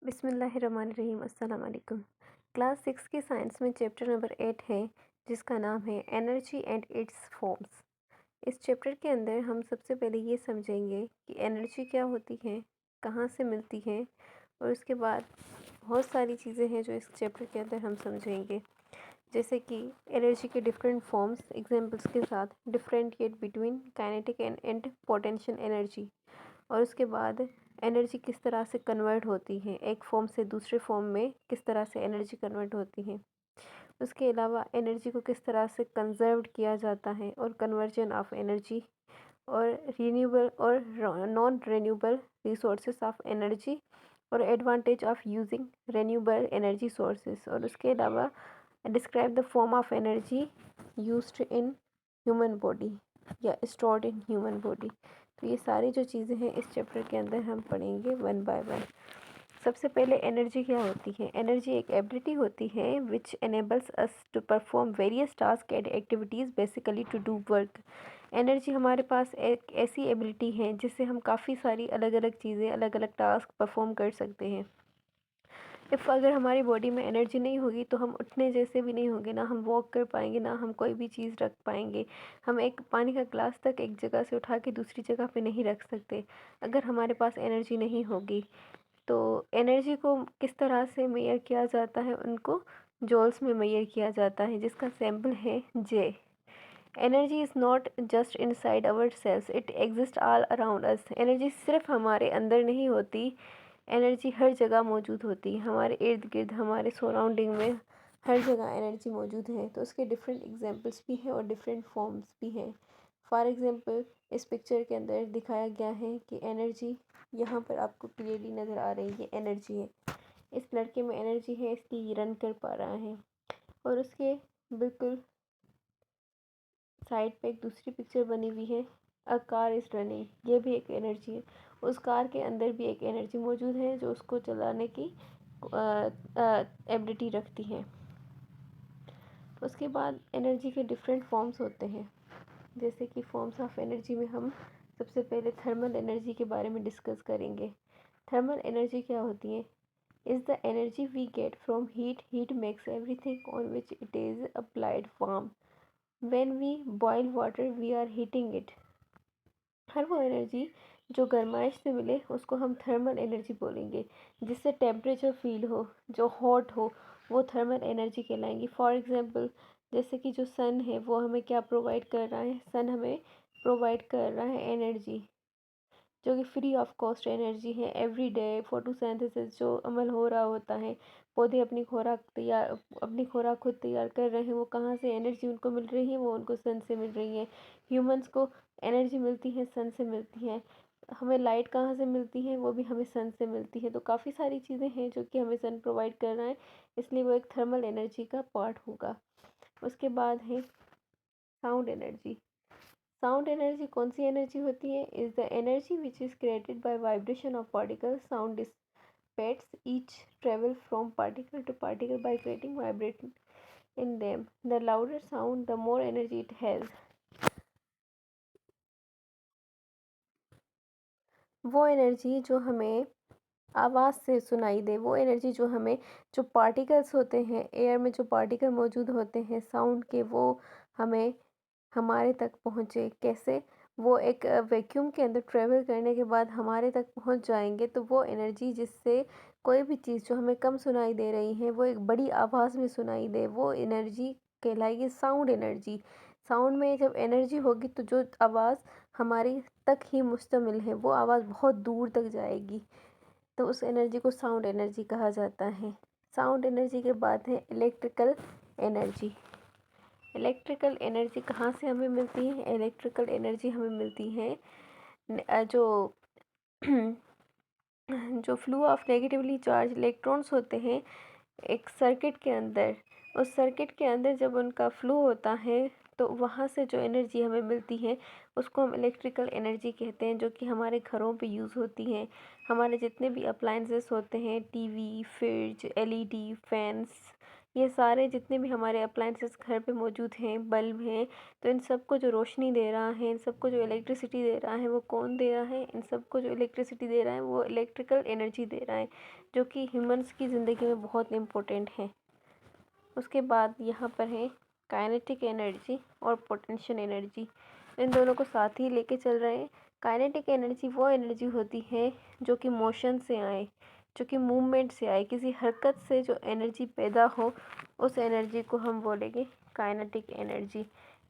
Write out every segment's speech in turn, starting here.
बिस्मिल्लाहिर्रहमानिर्रहीम अस्सलाम वालेकुम। क्लास 6 के साइंस में चैप्टर नंबर 8 है जिसका नाम है एनर्जी एंड इट्स फॉर्म्स। इस चैप्टर के अंदर हम सबसे पहले ये समझेंगे कि एनर्जी क्या होती है, कहाँ से मिलती है, और उसके बाद बहुत सारी चीज़ें हैं जो इस चैप्टर के अंदर हम समझेंगे, जैसे कि एनर्जी के डिफरेंट फॉर्म्स एग्जांपल्स के साथ differentiate between kinetic and potential energy, और उसके बाद एनर्जी किस तरह से कन्वर्ट होती है, एक फॉर्म से दूसरे फॉर्म में किस तरह से एनर्जी कन्वर्ट होती है। उसके अलावा एनर्जी को किस तरह से कंजर्व किया जाता है और कन्वर्जन ऑफ एनर्जी, और रीन्यूएबल और non renewable resources of energy, और advantage of using renewable energy sources, और उसके अलावा describe the form of energy used in human body या स्टोर्ड इन ह्यूमन बॉडी। तो ये सारी जो चीज़ें हैं इस चैप्टर के अंदर हम पढ़ेंगे वन बाय वन। सबसे पहले एनर्जी क्या होती है। एनर्जी एक एबिलिटी होती है which enables us to perform various task and activities, basically to do work. Energy हमारे पास एक ऐसी एबिलिटी है जिससे हम काफ़ी सारी अलग अलग चीज़ें, अलग अलग टास्क परफॉर्म कर सकते हैं। इफ़ अगर हमारी बॉडी में एनर्जी नहीं होगी तो हम उठने जैसे भी नहीं होंगे, ना हम वॉक कर पाएंगे, ना हम कोई भी चीज़ रख पाएंगे। हम एक पानी का ग्लास तक एक जगह से उठा के दूसरी जगह पे नहीं रख सकते अगर हमारे पास एनर्जी नहीं होगी। तो एनर्जी को किस तरह से मेजर किया जाता है, उनको जॉल्स में मेजर किया जाता है, जिसका सैम्पल है J. Energy is not just inside our cells, it exist all around us. Energy सिर्फ हमारे अंदर नहीं होती, एनर्जी हर जगह मौजूद होती है, हमारे इर्द गिर्द, हमारे सराउंडिंग में हर जगह एनर्जी मौजूद है। तो उसके डिफरेंट एग्जांपल्स भी हैं और डिफरेंट फॉर्म्स भी हैं। फॉर एग्जांपल इस पिक्चर के अंदर दिखाया गया है कि एनर्जी यहाँ पर आपको क्लियरली नज़र आ रही है, एनर्जी है। इस लड़के में एनर्जी है, इसलिए ये रन कर पा रहा है। और उसके बिल्कुल साइड पे एक दूसरी पिक्चर बनी हुई है, अ कार इज़ रनिंग, ये भी एक एनर्जी है। उस कार के अंदर भी एक एनर्जी मौजूद है जो उसको चलाने की एबिलिटी रखती है। उसके बाद एनर्जी के डिफरेंट फॉर्म्स होते हैं, जैसे कि फॉर्म्स ऑफ एनर्जी में हम सबसे पहले थर्मल एनर्जी के बारे में डिस्कस करेंगे। थर्मल एनर्जी क्या होती है? Is the energy we get from heat, heat makes everything on which it is applied warm. When we boil water we are heating it। हर वो एनर्जी जो गर्माइश से मिले उसको हम थर्मल एनर्जी बोलेंगे। जिससे टेम्परेचर फील हो, जो हॉट हो, वो थर्मल एनर्जी कहलाएंगी। फॉर एग्जांपल जैसे कि जो सन है वो हमें क्या प्रोवाइड कर रहा है, सन हमें प्रोवाइड कर रहा है एनर्जी, जो कि फ्री ऑफ कॉस्ट एनर्जी है। एवरी डे फोटोसिंथेसिस जो अमल हो रहा होता है, पौधे अपनी खुराक खुद तैयार कर रहे हैं, वो कहाँ से एनर्जी उनको मिल रही है, वो उनको सन से मिल रही है। ह्यूमंस को एनर्जी मिलती है, सन से मिलती है। हमें लाइट कहाँ से मिलती है, वो भी हमें सन से मिलती है। तो काफ़ी सारी चीज़ें हैं जो कि हमें सन प्रोवाइड कर रहा है, इसलिए वो एक थर्मल एनर्जी का पार्ट होगा। उसके बाद है साउंड एनर्जी। साउंड एनर्जी कौन सी एनर्जी होती है? Is the energy which is created by vibration of particles, sound dissipates each travel from particle to particle by creating vibration in them. The louder sound, the more energy it has। वो energy जो हमें आवाज़ से सुनाई दे, वो energy जो हमें, जो पार्टिकल्स होते हैं एयर में, जो पार्टिकल मौजूद होते हैं साउंड के, वो हमें हमारे तक पहुँचे। कैसे? वो एक वैक्यूम के अंदर ट्रेवल करने के बाद हमारे तक पहुँच जाएंगे। तो वो एनर्जी जिससे कोई भी चीज़ जो हमें कम सुनाई दे रही है वो एक बड़ी आवाज़ में सुनाई दे, वो एनर्जी कहलाएगी साउंड एनर्जी। साउंड में जब एनर्जी होगी तो जो आवाज़ हमारी तक ही मुश्तमिल है वो आवाज़ बहुत दूर तक जाएगी, तो उस एनर्जी को साउंड एनर्जी कहा जाता है। साउंड एनर्जी के बाद है इलेक्ट्रिकल एनर्जी। इलेक्ट्रिकल एनर्जी कहाँ से हमें मिलती है? इलेक्ट्रिकल एनर्जी हमें मिलती है जो जो flow of negatively charge electrons होते हैं एक सर्किट के अंदर, उस सर्किट के अंदर जब उनका फ्लो होता है तो वहाँ से जो एनर्जी हमें मिलती है उसको हम इलेक्ट्रिकल एनर्जी कहते हैं, जो कि हमारे घरों पे यूज़ होती हैं। हमारे जितने भी अप्लाइंसेस होते हैं, टीवी, फ्रिज, एलईडी, फैंस, ये सारे जितने भी हमारे अप्लायंसेस घर पे मौजूद हैं, बल्ब हैं, तो इन सबको जो रोशनी दे रहा है, इन सबको जो इलेक्ट्रिसिटी दे रहा है, वो कौन दे रहा है? इन सबको जो इलेक्ट्रिसिटी दे रहा है वो इलेक्ट्रिकल एनर्जी दे रहा है, जो कि ह्यूमंस की ज़िंदगी में बहुत इम्पोर्टेंट है। उसके बाद यहाँ पर है काइनेटिक एनर्जी और पोटेंशियल एनर्जी। इन दोनों को साथ ही लेके चल रहे हैं। काइनेटिक एनर्जी वो एनर्जी होती है जो कि मोशन से आए, जो कि मूवमेंट से आए, किसी हरकत से जो एनर्जी पैदा हो, उस एनर्जी को हम बोलेंगे काइनेटिक एनर्जी।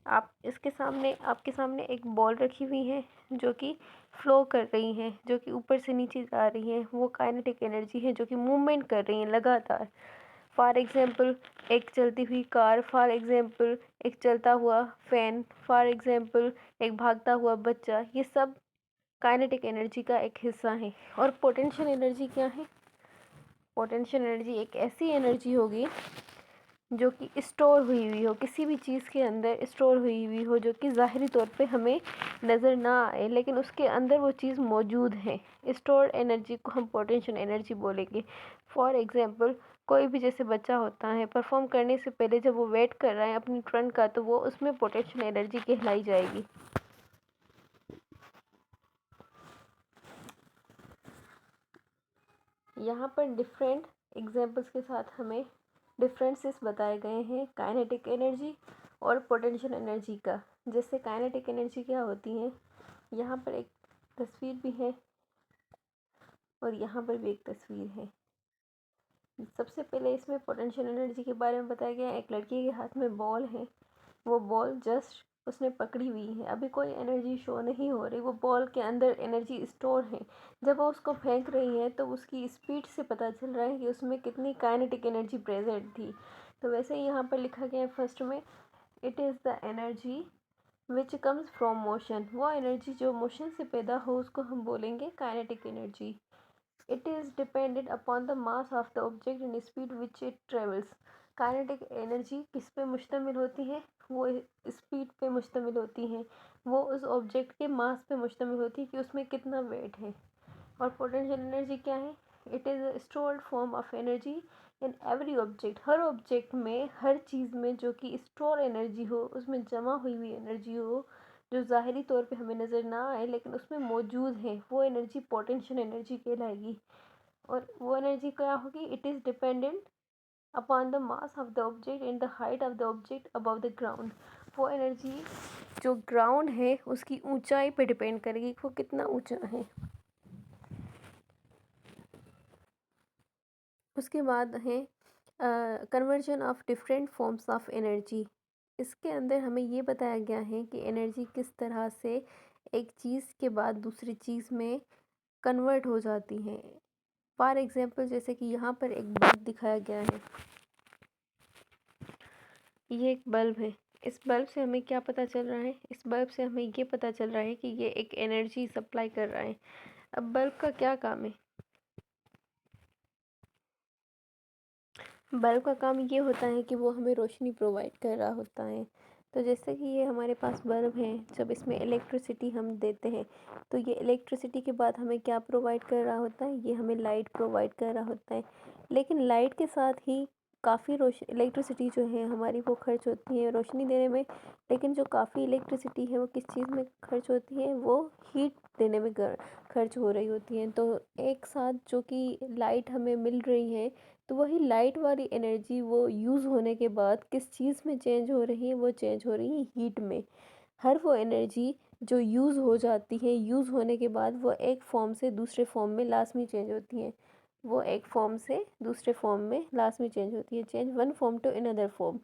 आप इसके सामने आपके सामने एक बॉल रखी हुई है जो कि फ्लो कर रही है, जो कि ऊपर से नीचे जा रही है, वो काइनेटिक एनर्जी है, जो कि मूवमेंट कर रही है लगातार। फॉर एग्ज़ाम्पल एक चलती हुई कार, फॉर एग्ज़ाम्पल एक चलता हुआ फ़ैन, फॉर एग्ज़ाम्पल एक भागता हुआ बच्चा, ये सब काइनेटिक एनर्जी का एक हिस्सा है। और पोटेंशियल एनर्जी क्या है? पोटेंशियल एनर्जी एक ऐसी एनर्जी होगी जो कि स्टोर हुई हुई हो, किसी भी चीज़ के अंदर स्टोर हुई हुई हो, जो कि ज़ाहिरी तौर पे हमें नज़र ना आए, लेकिन उसके अंदर वो चीज़ मौजूद है। स्टोर्ड एनर्जी को हम पोटेंशियल एनर्जी बोलेंगे। फॉर एग्ज़ाम्पल कोई भी जैसे बच्चा होता है, परफॉर्म करने से पहले जब वो वेट कर रहा है अपनी टर्न का, तो वो उसमें पोटेंशियल एनर्जी कहलाई जाएगी। यहाँ पर डिफरेंट एग्जाम्पल्स के साथ हमें डिफरेंसेस बताए गए हैं काइनेटिक एनर्जी और पोटेंशियल एनर्जी का। जैसे काइनेटिक एनर्जी क्या होती है, यहाँ पर एक तस्वीर भी है और यहाँ पर भी एक तस्वीर है। सबसे पहले इसमें पोटेंशियल एनर्जी के बारे में बताया गया है। एक लड़की के हाथ में बॉल है, वो बॉल जस्ट उसने पकड़ी हुई है, अभी कोई एनर्जी शो नहीं हो रही, वो बॉल के अंदर एनर्जी स्टोर है। जब वो उसको फेंक रही है तो उसकी स्पीड से पता चल रहा है कि उसमें कितनी काइनेटिक एनर्जी प्रेजेंट थी। तो वैसे ही यहाँ पर लिखा गया है फर्स्ट में, it is the energy which comes from motion. वो एनर्जी जो मोशन से पैदा हो उसको हम बोलेंगे kinetic energy. It is dependent upon the mass of the object and speed which it travels. Kinetic energy किस पे मुश्तमिल होती है? वो स्पीड पे मुश्तमिल होती है, वो उस ऑब्जेक्ट के मास पे मुश्तमिल होती है कि उसमें कितना वेट है। और पोटेंशियल एनर्जी क्या है? It is a stored form of energy in every object. Her object में, हर चीज़ में जो कि स्टोर एनर्जी हो, उसमें जमा हुई हुई एनर्जी हो, जो ज़ाहिरी तौर पे हमें नज़र ना आए लेकिन उसमें मौजूद है, वो एनर्जी पोटेंशियल एनर्जी कहलाएगी। और वो एनर्जी क्या होगी? It is dependent upon the mass of the object and the height of the object above the ground. वो एनर्जी जो ग्राउंड है उसकी ऊंचाई पे डिपेंड करेगी, वो कितना ऊंचा है। उसके बाद है conversion of different forms of energy. इसके अंदर हमें ये बताया गया है कि एनर्जी किस तरह से एक चीज़ के बाद दूसरी चीज़ में कन्वर्ट हो जाती है। फॉर एग्जांपल जैसे कि यहाँ पर एक बल्ब दिखाया गया है, ये एक बल्ब है। इस बल्ब से हमें क्या पता चल रहा है? इस बल्ब से हमें ये पता चल रहा है कि ये एक एनर्जी सप्लाई कर रहा है। अब बल्ब का क्या काम है? बल्ब का काम ये होता है कि वो हमें रोशनी प्रोवाइड कर रहा होता है। तो जैसे कि ये हमारे पास बल्ब है, जब इसमें इलेक्ट्रिसिटी हम देते हैं तो ये इलेक्ट्रिसिटी के बाद हमें क्या प्रोवाइड कर रहा होता है? ये हमें लाइट प्रोवाइड कर रहा होता है। लेकिन लाइट के साथ ही काफ़ी इलेक्ट्रिसिटी जो है हमारी वो खर्च होती है रोशनी देने में। लेकिन जो काफ़ी इलेक्ट्रिसिटी है वो किस चीज़ में खर्च होती है? वो हीट देने में खर्च हो रही होती है। तो एक साथ जो कि लाइट हमें मिल रही है, तो वही लाइट वाली एनर्जी वो यूज़ होने के बाद किस चीज़ में चेंज हो रही है? वो चेंज हो रही है हीट में। हर वो एनर्जी जो यूज़ हो जाती है, यूज़ होने के बाद वो एक फॉर्म से दूसरे फॉर्म में लाजमी चेंज होती है। वो एक फॉर्म से दूसरे फॉर्म में लाजमी चेंज होती है, change one form to another form.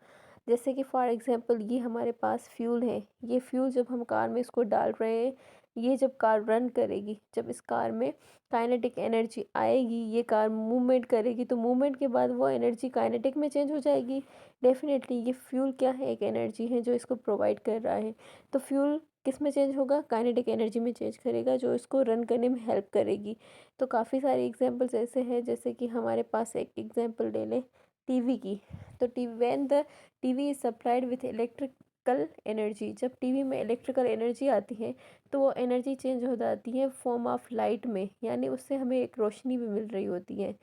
जैसे कि फॉर एग्जांपल ये हमारे पास फ्यूल है, ये फ्यूल जब हम कार में इसको डाल रहे हैं, ये जब कार रन करेगी, जब इस कार में काइनेटिक एनर्जी आएगी, ये कार मूवमेंट करेगी, तो मूवमेंट के बाद वो एनर्जी काइनेटिक में चेंज हो जाएगी। डेफिनेटली ये फ्यूल क्या है? एक एनर्जी है जो इसको प्रोवाइड कर रहा है। तो फ्यूल किस में चेंज होगा? काइनेटिक एनर्जी में चेंज करेगा, जो इसको रन करने में हेल्प करेगी। तो काफ़ी सारे एग्जांपल्स ऐसे हैं, जैसे कि हमारे पास एक एग्जांपल ले लें टीवी की। तो TV when the TV is supplied with electrical energy, जब टीवी में इलेक्ट्रिकल एनर्जी आती है तो वो एनर्जी चेंज हो जाती है फॉर्म ऑफ लाइट में, यानी उससे हमें एक रोशनी भी मिल रही होती है।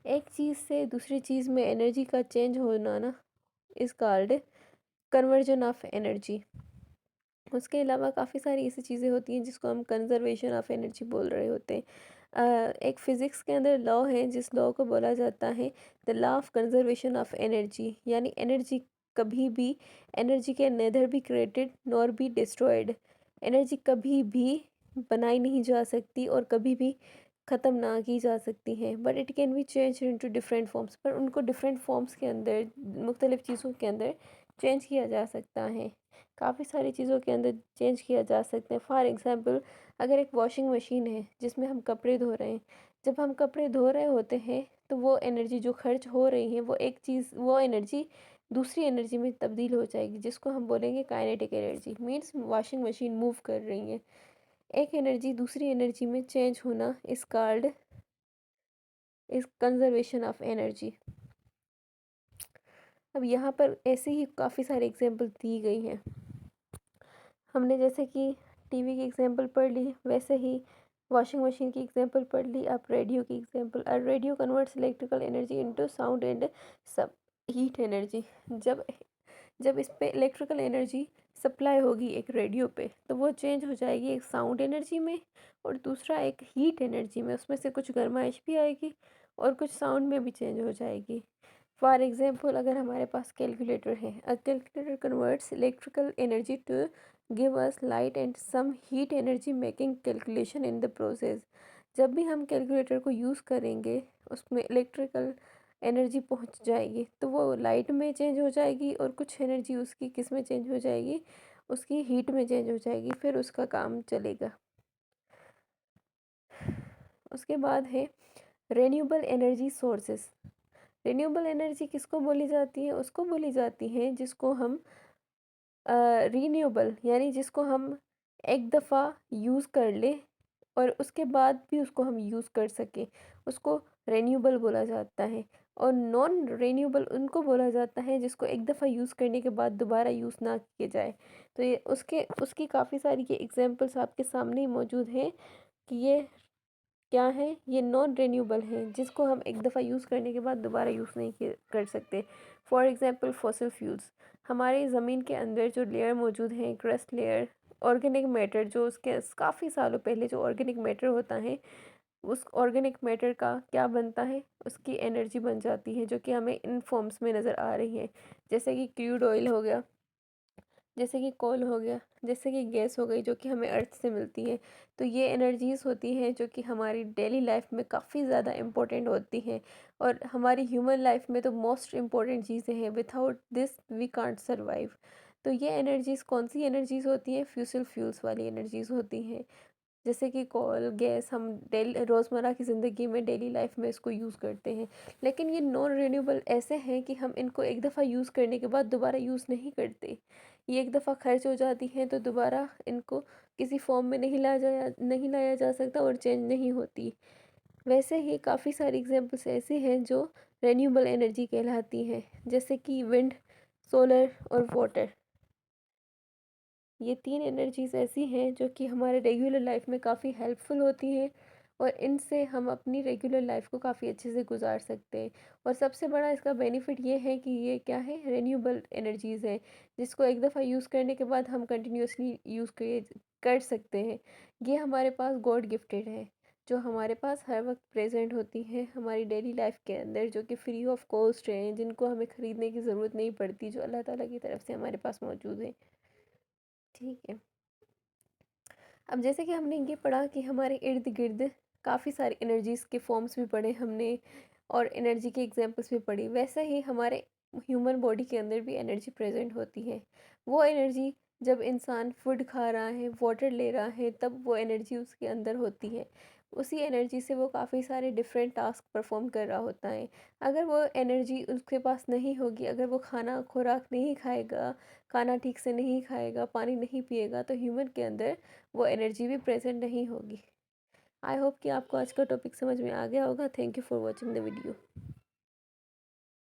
एक चीज़ से दूसरी चीज़ में एनर्जी का चेंज होना ना is called conversion of energy. उसके अलावा काफ़ी सारी ऐसी चीज़ें होती हैं जिसको हम कंजर्वेशन ऑफ एनर्जी बोल रहे होते हैं। एक फ़िज़िक्स के अंदर लॉ है जिस लॉ को बोला जाता है the law of conservation of energy, यानी एनर्जी कभी भी energy can nether be created nor be destroyed. Energy कभी भी बनाई नहीं जा सकती और कभी भी ख़त्म ना की जा सकती है, but it can be change into different forms. पर उनको डिफरेंट फॉर्म्स के अंदर मुख्तलिफ़ चीज़ों के अंदर चेंज किया जा सकता है। काफ़ी सारी चीज़ों के अंदर चेंज किया जा सकता है। फॉर एग्ज़ाम्पल, अगर एक वॉशिंग मशीन है जिसमें हम कपड़े धो रहे हैं, जब हम कपड़े धो रहे होते हैं तो वो एनर्जी जो खर्च हो रही है वो एनर्जी दूसरी एनर्जी में तब्दील हो जाएगी, जिसको हम बोलेंगे kinetic energy. Means washing machine move कर रही है। एक एनर्जी दूसरी एनर्जी में चेंज होना इस कॉल्ड इस कंजर्वेशन ऑफ एनर्जी। अब यहाँ पर ऐसे ही काफ़ी सारे एग्जांपल दी गई हैं। हमने जैसे कि टीवी की एग्जांपल पढ़ ली, वैसे ही वॉशिंग मशीन की एग्जांपल पढ़ ली। अब रेडियो की example, radio converts electrical energy into sound and सब हीट एनर्जी। जब जब इस पे इलेक्ट्रिकल एनर्जी सप्लाई होगी एक रेडियो पे, तो वो चेंज हो जाएगी एक साउंड एनर्जी में और दूसरा एक हीट एनर्जी में। उसमें से कुछ गर्माइश भी आएगी और कुछ साउंड में भी चेंज हो जाएगी। फॉर एग्जांपल, अगर हमारे पास कैलकुलेटर है, a calculator converts electrical energy to give us light and some heat energy making calculation in the process. जब भी हम कैलकुलेटर को यूज़ करेंगे उसमें इलेक्ट्रिकल एनर्जी पहुंच जाएगी तो वो लाइट में चेंज हो जाएगी और कुछ एनर्जी उसकी किस में चेंज हो जाएगी, उसकी हीट में चेंज हो जाएगी, फिर उसका काम चलेगा। उसके बाद है renewable energy sources. Renewable energy किसको बोली जाती है? उसको बोली जाती है जिसको हम रीन्यूएबल, यानी जिसको हम एक दफ़ा यूज़ कर लें और उसके बाद भी उसको हम यूज़ कर सकें, उसको रिन्यूएबल बोला जाता है। और नॉन रिन्यूएबल उनको बोला जाता है जिसको एक दफ़ा यूज़ करने के बाद दोबारा यूज़ ना किया जाए। तो ये उसकी काफ़ी सारी ये एग्जांपल्स आपके सामने ही मौजूद हैं कि ये क्या है, ये नॉन रिन्यूएबल है जिसको हम एक दफ़ा यूज़ करने के बाद दोबारा यूज़ नहीं कर सकते। फॉर एग्ज़ाम्पल फॉसिल फ्यूल्स, हमारे ज़मीन के अंदर जो लेयर मौजूद है, क्रस्ट लेयर, ऑर्गेनिक मैटर, जो उसके काफ़ी सालों पहले जो ऑर्गेनिक मैटर होता है, उस ऑर्गेनिक मैटर का क्या बनता है, उसकी एनर्जी बन जाती है जो कि हमें इन फॉर्म्स में नज़र आ रही है। जैसे कि क्रूड ऑयल हो गया, जैसे कि कोल हो गया, जैसे कि गैस हो गई जो कि हमें अर्थ से मिलती है। तो ये एनर्जीज़ होती हैं जो कि हमारी डेली लाइफ में काफ़ी ज़्यादा इम्पोर्टेंट होती हैं और हमारी ह्यूमन लाइफ में तो मोस्ट इम्पोर्टेंट चीज़ें हैं। Without this we can't survive. तो ये एनर्जीज़ कौन सी एनर्जीज़ होती हैं? फ्यूसल फ्यूल्स वाली एनर्जीज़ होती हैं। जैसे कि कोल, गैस हम डेली रोज़मर्रा की ज़िंदगी में डेली लाइफ में इसको यूज़ करते हैं। लेकिन ये नॉन रिन्यूएबल ऐसे हैं कि हम इनको एक दफ़ा यूज़ करने के बाद दोबारा यूज़ नहीं करते। ये एक दफ़ा खर्च हो जाती हैं तो दोबारा इनको किसी फॉर्म में नहीं लाया जा सकता और चेंज नहीं होती। वैसे ही काफ़ी सारी एग्जांपल्स ऐसी हैं जो रिन्यूएबल एनर्जी कहलाती हैं, जैसे कि विंड, सोलर और वाटर। ये 3 एनर्जीज़ ऐसी हैं जो कि हमारे रेगुलर लाइफ में काफ़ी हेल्पफुल होती हैं और इनसे हम अपनी रेगुलर लाइफ को काफ़ी अच्छे से गुजार सकते हैं। और सबसे बड़ा इसका बेनिफिट ये है कि ये क्या है, रिन्यूएबल एनर्जीज़ हैं जिसको एक दफ़ा यूज़ करने के बाद हम कंटिन्यूअसली यूज़ कर सकते हैं। ये हमारे पास गॉड गिफ्टेड है जो हमारे पास हर वक्त प्रेजेंट होती है हमारी डेली लाइफ के अंदर, जो कि फ्री ऑफ कॉस्ट हैं, जिनको हमें ख़रीदने की ज़रूरत नहीं पड़ती, जो अल्लाह ताला की तरफ से हमारे पास मौजूद है। ठीक है। अब जैसे कि हमने ये पढ़ा कि हमारे इर्द गिर्द काफ़ी सारी एनर्जीज़ के फॉर्म्स भी पढ़े हमने और एनर्जी के एग्जांपल्स भी पढ़ी, वैसे ही हमारे ह्यूमन बॉडी के अंदर भी एनर्जी प्रेजेंट होती है। वो एनर्जी जब इंसान फूड खा रहा है, वाटर ले रहा है, तब वो एनर्जी उसके अंदर होती है। उसी एनर्जी से वो काफ़ी सारे डिफरेंट टास्क परफॉर्म कर रहा होता है। अगर वो एनर्जी उसके पास नहीं होगी, अगर वो खाना खुराक नहीं खाएगा, खाना ठीक से नहीं खाएगा, पानी नहीं पिएगा, तो ह्यूमन के अंदर वो एनर्जी भी प्रेजेंट नहीं होगी। आई होप कि आपको आज का टॉपिक समझ में आ गया होगा। Thank you for watching the video.